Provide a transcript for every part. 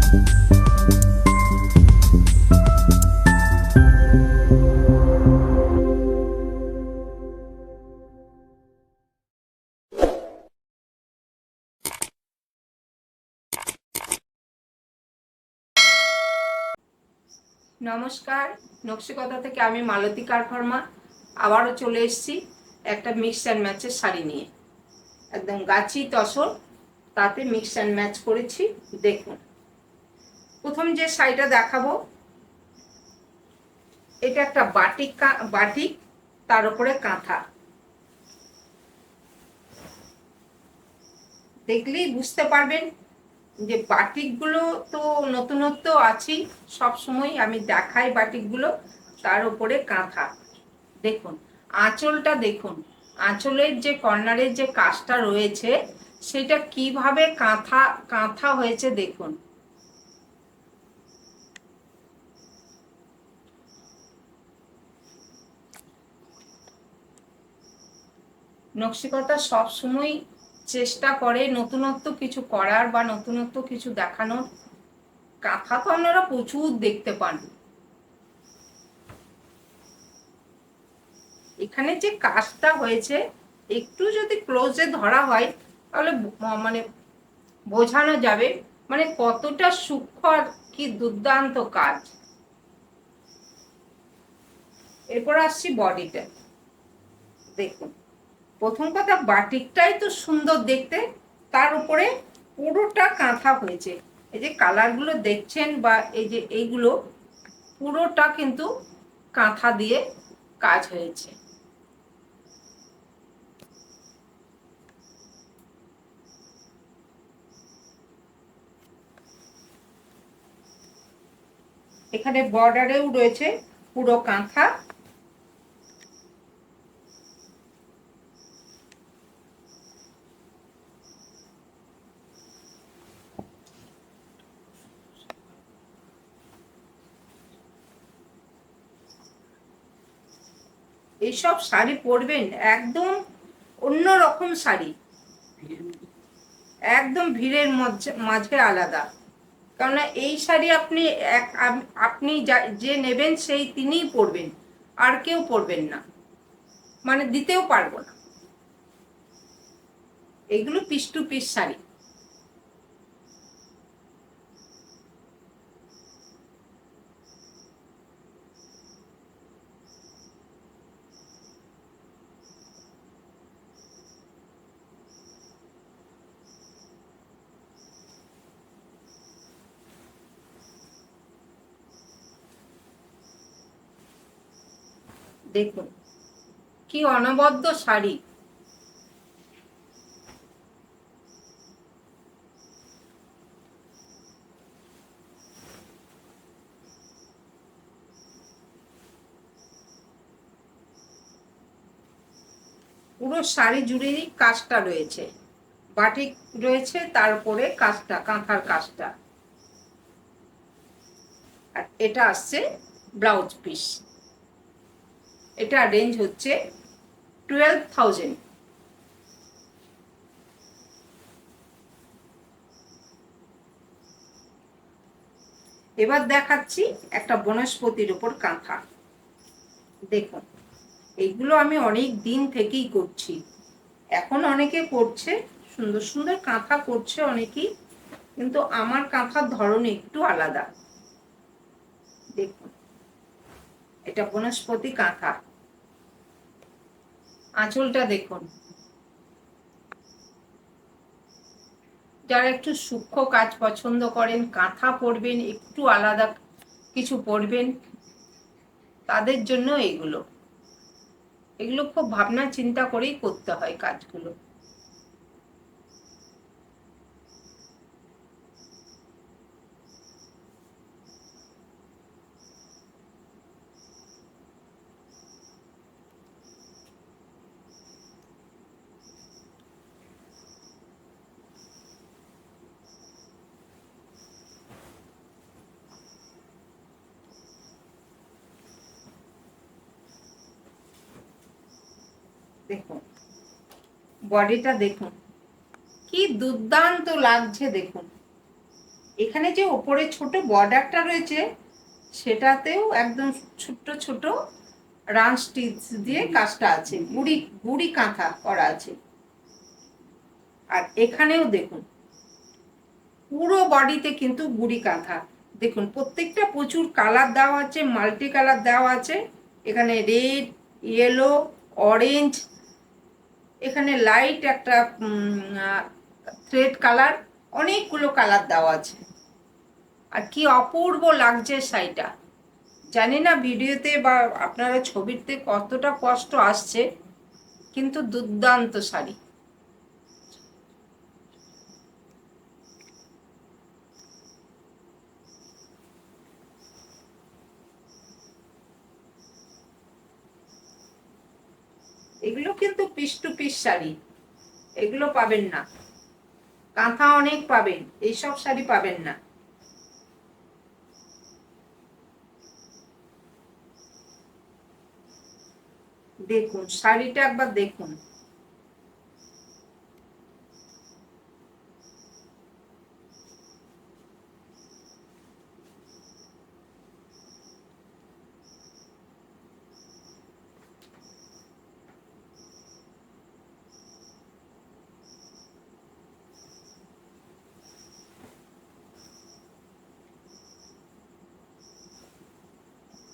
নমস্কার, নকশিকতা থেকে আমি মালতী কারফার্মা আবারও চলে এসেছি একটা মিক্স অ্যান্ড ম্যাচের শাড়ি নিয়ে। একদম গাছি তসর, তাতে মিক্স অ্যান্ড ম্যাচ করেছি। দেখুন, প্রথম যে শাড়িটা দেখাবো, এটা একটা বাটিক, তার উপরে কাঁথা। দেখলেই বুঝতে পারবেন যে বাটিকগুলো তো নতুনত্ব আছেই, সবসময় আমি দেখাই বাটিকগুলো, তার উপরে কাঁথা। দেখুন আঁচলটা, দেখুন আঁচলের যে কর্নারের যে কাজটা রয়েছে সেটা কিভাবে কাঁথা কাঁথা হয়েছে। দেখুন নকশিকতা সব সময় চেষ্টা করে নতুনত্ব কিছু করার বা নতুনত্ব কিছু দেখানোর। কাঁথা তো আপনারা প্রচুর দেখতে পান। এখানে যে কাজটা হয়েছে একটু যদি ক্লোজে ধরা হয় তাহলে মানে বোঝানো যাবে মানে কতটা সূক্ষ্ম আর কি দুর্দান্ত কাজ। এরপর আসছি বডিটা। দেখুন, প্রথম কথা বাটিকটাই তো সুন্দর দেখতে, তার উপরে পুরোটা কাঁথা হয়েছে। এই যে কালারগুলো দেখছেন বা এই যে এইগুলো পুরোটা কিন্তু কাঁথা দিয়ে কাজ হয়েছে। এখানে বর্ডারেও রয়েছে পুরো কাঁথা। এইসব শাড়ি পরবেন, একদম অন্যরকম শাড়ি, একদম ভিড়ের মাঝে আলাদা। কেননা এই শাড়ি আপনি যে নেবেন সেই তিনিই পরবেন, আর কেউ পরবেন না, মানে দিতেও পারবো না। এগুলো পিস টু পিস শাড়ি। দেখুন কি অনবদ্য শাড়ি। পুরো শাড়ি জুড়েই কাজটা রয়েছে, বাটিক রয়েছে, তার উপরে কাজটা, কাঁথার কাজটা। আর এটা আসছে ব্লাউজ পিস। এটা রেঞ্জ হচ্ছে 12,000। এবার দেখাচ্ছি একটা বনস্পতির উপর কাঁথা। দেখুন, এইগুলো আমি অনেক দিন থেকেই করছি, এখন অনেকে করছে, সুন্দর সুন্দর কাঁথা করছে অনেকেই, কিন্তু আমার কাঁথার ধরন একটু আলাদা। দেখুন, এটা বনস্পতি কাঁথা। আঁচলটা দেখুন, যারা একটু সূক্ষ্ম কাজ পছন্দ করেন, কাঁথা পরবেন, একটু আলাদা কিছু পরবেন, তাদের জন্য এগুলো এগুলো খুব ভাবনা চিন্তা করেই করতে হয় কাজগুলো। দেখুন বডিটা, দেখুন কি দুর্দান্ত লাগছে। দেখুন এখানে যে ওপরে ছোট বর্ডারটা রয়েছে সেটাতেও একদম ছোট্ট ছোট রান স্টিচ দিয়ে কাজটা আছে, গুড়ি গুড়ি কাঁথা করা আছে। আর এখানেও দেখুন পুরো বডিতে কিন্তু গুড়ি কাঁথা। দেখুন প্রত্যেকটা প্রচুর কালার দেওয়া আছে, মাল্টি কালার দেওয়া আছে। এখানে রেড, ইয়েলো, অরেঞ্জ, এখানে লাইট একটা থ্রেড কালার, অনেকগুলো কালার দেওয়া আছে। আর কি অপূর্ব লাগছে শাড়িটা। জানি না ভিডিওতে বা আপনারা ছবিতে কতটা কষ্ট আসছে, কিন্তু দুর্দান্ত শাড়ি। এগুলো কিন্তু পিস টু পিস শাড়ি, এগুলো পাবেন না। কাঁথা অনেক পাবেন, এইসব শাড়ি পাবেন না। দেখুন শাড়িটা একবার দেখুন।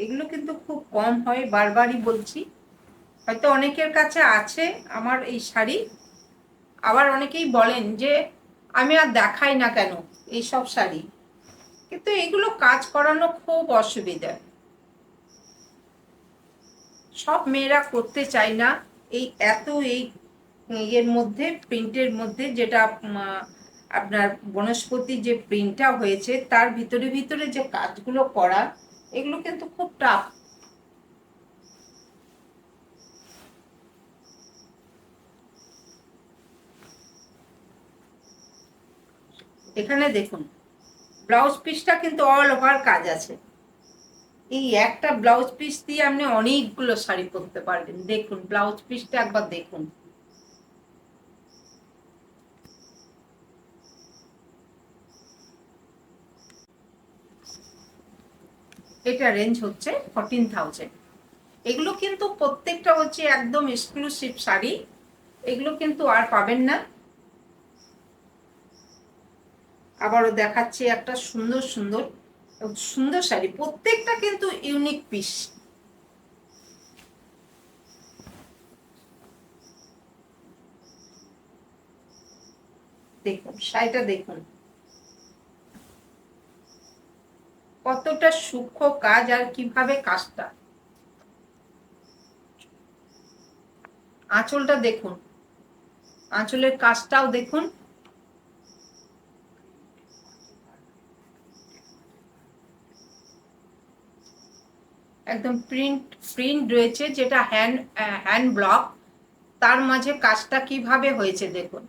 এগুলো কিন্তু খুব কম হয়, বারবারই বলছি। হয়তো অনেকের কাছে আছে আমার এই শাড়ি, আবার অনেকেই বলেন যে আমি আর দেখাই না কেন এই সব শাড়ি। কিন্তু এগুলো কাজ করানো খুব অসুবিধা, সব মেয়েরা করতে চায় না। এই এত এই এর মধ্যে প্রিন্টের মধ্যে যেটা আপনার বনস্পতি যে প্রিন্টটা হয়েছে তার ভিতরে ভিতরে যে কাজগুলো করা, এগুলো কিন্তু খুব টাফ। এখানে দেখুন ব্লাউজ পিসটা কিন্তু অল ওভার কাজ আছে। এই একটা ব্লাউজ পিস দিয়ে আপনি অনেকগুলো শাড়ি পরতে পারবেন। দেখুন ব্লাউজ পিসটা একবার দেখুন। এটা রেঞ্জ হচ্ছে 14,000। এগুলো কিন্তু প্রত্যেকটা হচ্ছে একদম এক্সক্লুসিভ শাড়ি, এগুলো কিন্তু আর পাবেন না। আবারও দেখাচ্ছি একটা সুন্দর সুন্দর সুন্দর শাড়ি, প্রত্যেকটা কিন্তু ইউনিক পিস। দেখুন শাড়িটা দেখুন কতটা সূক্ষ্ম কাজ আর কিভাবে কাজটা। আঁচলটা দেখুন, আঁচলের কাজটাও দেখুন। একদম প্রিন্ট প্রিন্ট রয়েছে, যেটা হ্যান্ড হ্যান্ড ব্লক, তার মাঝে কাজটা কিভাবে হয়েছে দেখুন।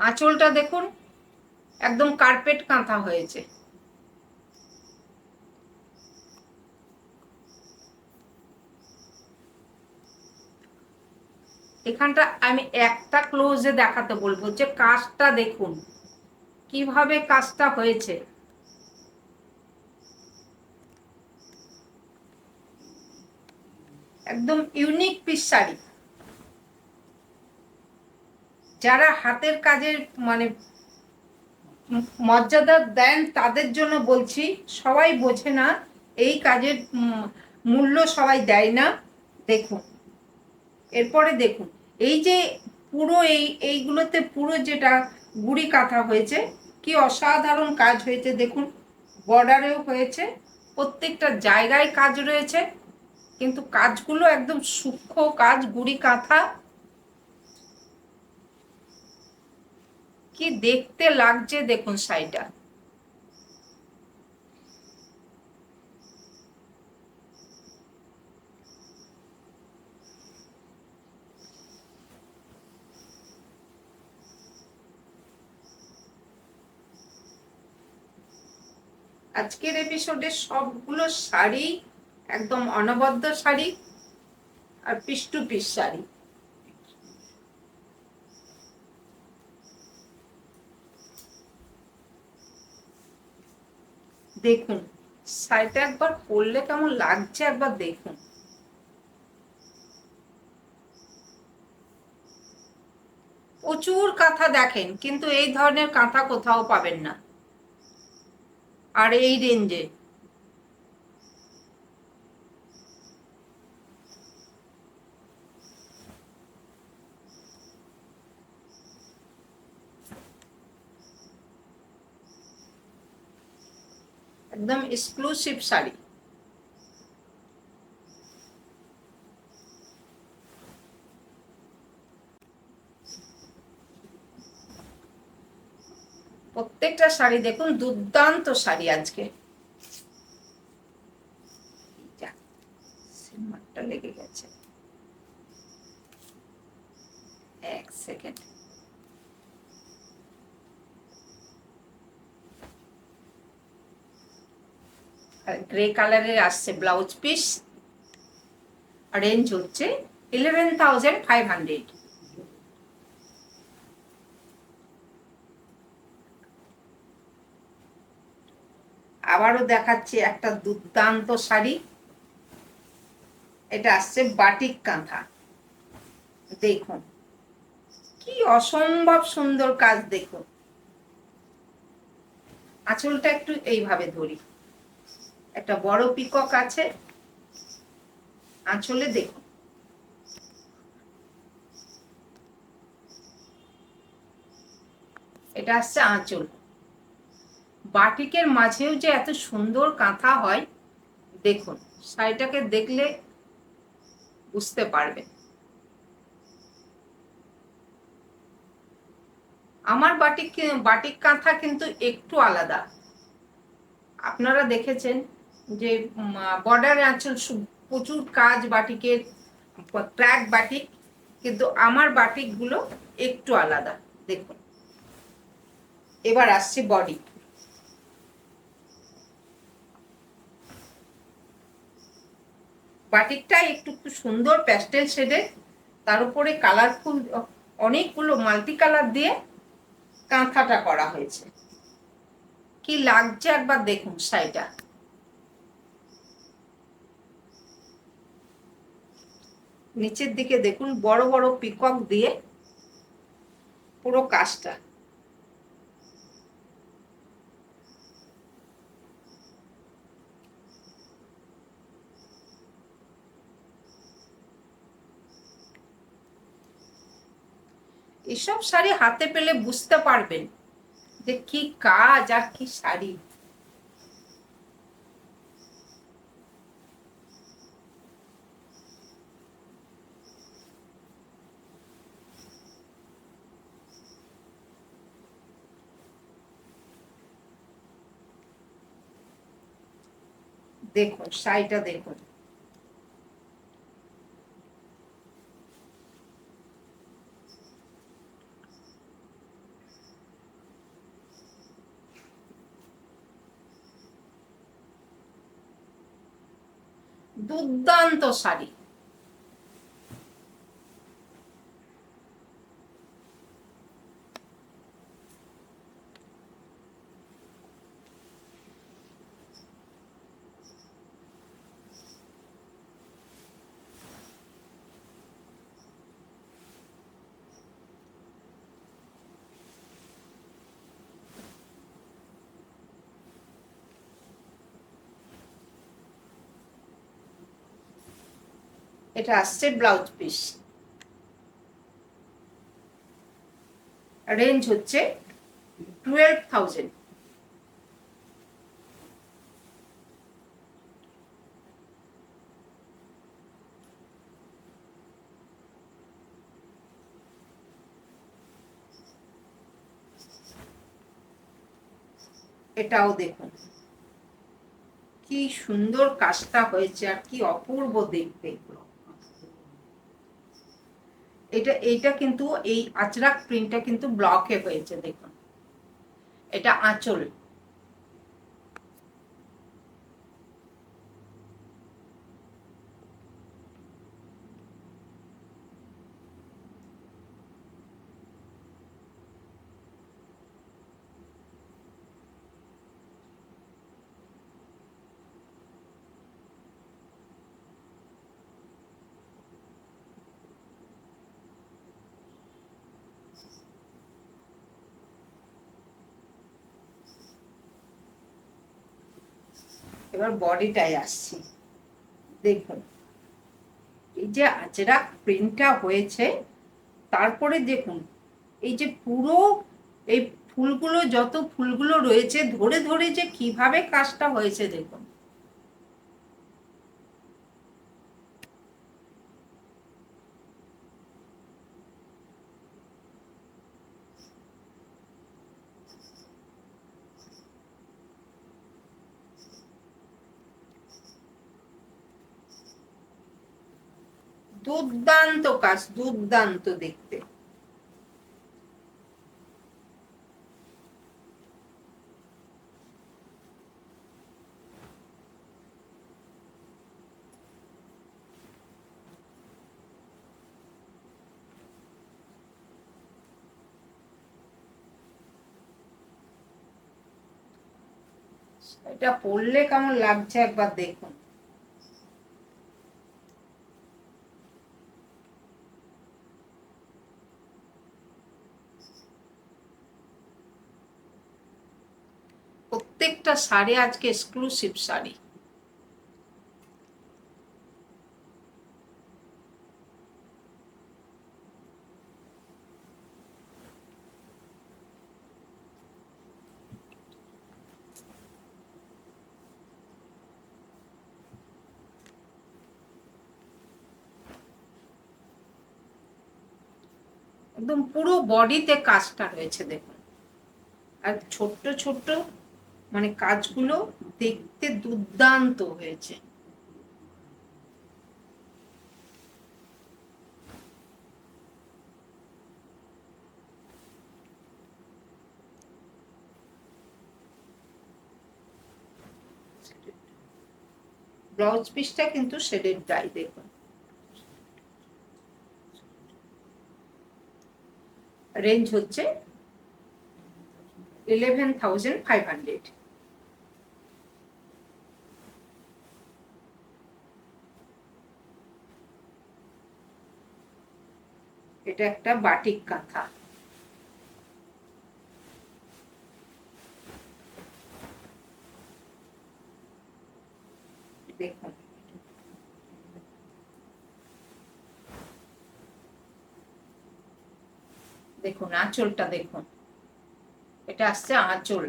আঁচলটা দেখুন একদম কার্পেট কাঁথা হয়েছে। এখানটা আমি একটা ক্লোজে দেখাতে বলবো যে কাজটা দেখুন কিভাবে কাজটা হয়েছে। একদম ইউনিক পিস শাড়ি। যারা হাতের কাজের মানে মর্যাদা দেন তাদের জন্য বলছি, সবাই বোঝে না এই কাজের মূল্য, সবাই দেয় না। দেখুন এরপরে দেখুন এই যে পুরো এইগুলোতে পুরো যেটা গুড়ি কাঁথা হয়েছে, কি অসাধারণ কাজ হয়েছে দেখুন। বর্ডারেও হয়েছে, প্রত্যেকটা জায়গায় কাজ রয়েছে, কিন্তু কাজগুলো একদম সূক্ষ্ম কাজ, গুড়ি কাঁথা। কি দেখতে লাগছে দেখুন শাড়িটা। আজকের এপিসোডে সবগুলো শাড়ি একদম অনবদ্য শাড়ি আর পিস টু পিস শাড়ি। দেখুন শাড়িটা একবার পরলে কেমন লাগছে একবার দেখুন। প্রচুর কাঁথা দেখেন, কিন্তু এই ধরনের কাঁথা কোথাও পাবেন না, আর এই রেঞ্জে। একদম এক্সক্লুসিভ শাড়ি। প্রত্যেকটা শাড়ি দেখুন, দুর্দান্ত শাড়ি আজকে। সিমারটা লেগে গেছে, এক সেকেন্ড। গ্রে কালারের আসছে ব্লাউজ পিস, রেঞ্জ হচ্ছে 11,500। আবারও দেখাচ্ছি একটা দুর্দান্ত শাড়ি। এটা আসছে বাটিক কাঁথা, দেখুন কি অসম্ভব সুন্দর কাজ। দেখুন আঁচলটা একটু এইভাবে ধরি, একটা বড় পিকক আছে আঁচলে, দেখুন। এটা আসছে আঁচল। বাটিকের মাঝেও যে এত সুন্দর কাঁথা হয়, দেখুন শাড়িটাকে দেখলে বুঝতে পারবেন। আমার বাটিক বাটিক কাঁথা কিন্তু একটু আলাদা। আপনারা দেখেছেন যে বর্ডার আঁচল, প্রচুর কাজ বাটিকের, ক্র্যাক বাটিক, কিন্তু আমার বাটিকগুলো একটু আলাদা। দেখুন এবার আসছে বডি। বাটিকটা একটু সুন্দর প্যাস্টেল শেডের, তার উপরে কালারফুল অনেকগুলো মাল্টি কালার দিয়ে কাঁথাটা করা হয়েছে। কি লাগছে একবার দেখুন শাড়িটা। নিচের দিকে দেখুন বড় বড় পিকক দিয়ে পুরো কাজটা। এসব শাড়ি হাতে পেলে বুঝতে পারবেন যে কি কাজ আর কি শাড়ি। দেখুন শাড়িটা দেখুন, দুর্দান্ত শাড়ি। এটা আসছে ব্লাউজ পিস, রেঞ্জ হচ্ছে 12,000। এটাও দেখুন কি সুন্দর কাজটা হয়েছে আর কি অপূর্ব দেখতে। এইটা কিন্তু এই আজরাক প্রিন্টটা কিন্তু ব্লকে হয়েছে, দেখুন এটা আঁচল। এবার বডিটায় আসছি। দেখুন এই যে আজরাক প্রিন্টটা হয়েছে, তারপরে দেখুন এই যে পুরো এই ফুলগুলো, যত ফুলগুলো রয়েছে ধরে ধরে যে কিভাবে কাজটা হয়েছে দেখুন। দুর্দান্ত কাজ, দুর্দান্ত দেখতে। এটা পরলে কেমন লাগছে একবার দেখুন। প্রত্যেকটা শাড়ি আজকে এক্সক্লুসিভ শাড়ি। একদম পুরো বডিতে কাজটা রয়েছে দেখুন। আর ছোট্ট ছোট্ট মানে কাজগুলো দেখতে দুর্দান্ত হয়েছে। ব্লাউজ পিসটা কিন্তু শেডেড ডাই দেখুন। রেঞ্জ হচ্ছে 11,500। এটা একটা বাটিক কাঁথা। দেখুন দেখুন আঁচলটা দেখুন, এটা আসছে আঁচল।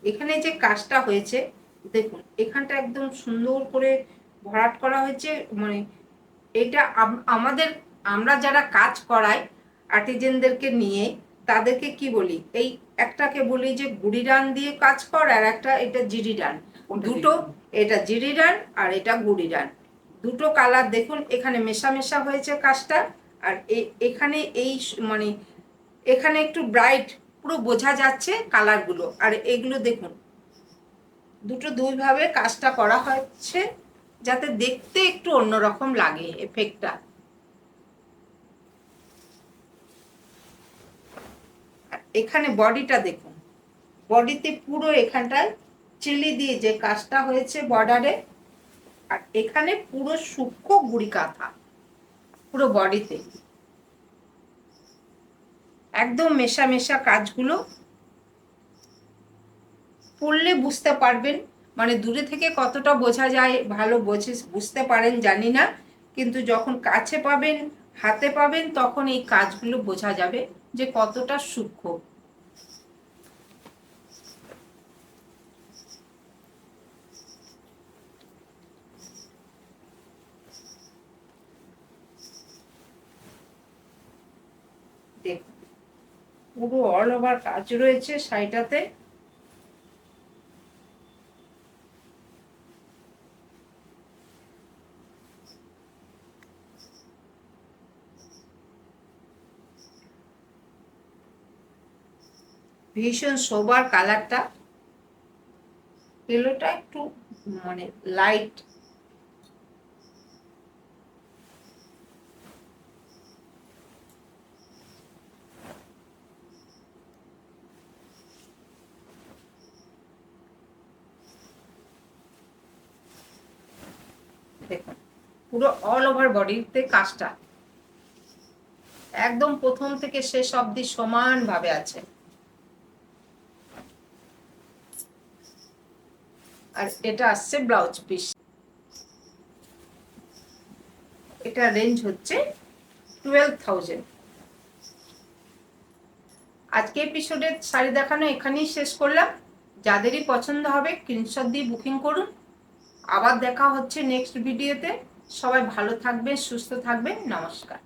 এখানে যে কাজটা হয়েছে দেখুন, এখানটা একদম সুন্দর করে ভরাট করা হয়েছে। মানে এটা আমাদের, আমরা যারা কাজ করাই আর্টিজেনদেরকে নিয়ে, তাদেরকে কি বলি, এই একটাকে বলি যে গুড়ি ডান দিয়ে কাজ কর, আর একটা এটা জিরি ডান। দুটো, এটা জিরি ডান আর এটা গুড়ি ডান, দুটো কালার দেখুন এখানে মেশা মেশা হয়েছে কাজটা। আর এখানে এই মানে এখানে একটু ব্রাইট পুরো বোঝা যাচ্ছে কালারগুলো। আর এগুলো দেখুন দুটো দুইভাবে কাজটা করা হচ্ছে যাতে দেখতে একটু অন্যরকম লাগে এফেক্টটা। এখানে বডিটা দেখুন, বডিতে পুরো এখানটায় চিলি দিয়ে যে কাজটা হয়েছে বর্ডারে, আর এখানে পুরো সূক্ষ্ম গুড়ি কাঁথা পুরো বডিতে, একদম মেশা মেশা কাজগুলো। পড়লে বুঝতে পারবেন, মানে দূরে থেকে কতটা বোঝা যায় ভালো বুঝতে পারেন জানি না, কিন্তু যখন কাছে পাবেন, হাতে পাবেন, তখন এই কাজগুলো বোঝা যাবে যে কতটা সূক্ষ্ম। দেখুন পুরো অল ওভার কাজ রয়েছে শাড়িটাতে। ভীষণ সোবার কালারটা, এলোটা একটু মানে লাইট, দেখুন পুরো অল ওভার বডিতে কাজটা একদম প্রথম থেকে শেষ অবধি সমানভাবে আছে। আর এটা আসছে ব্লাউজ পিস, এটা রেঞ্জ হচ্ছে 12,000। আজকে এপিসোডের শাড়ি দেখানো এখানেই শেষ করলাম। যাদেরই পছন্দ হবে স্ক্রিনশট দিয়ে বুকিং করুন। আবার দেখা হচ্ছে নেক্সট ভিডিওতে। সবাই ভালো থাকবেন, সুস্থ থাকবেন। নমস্কার।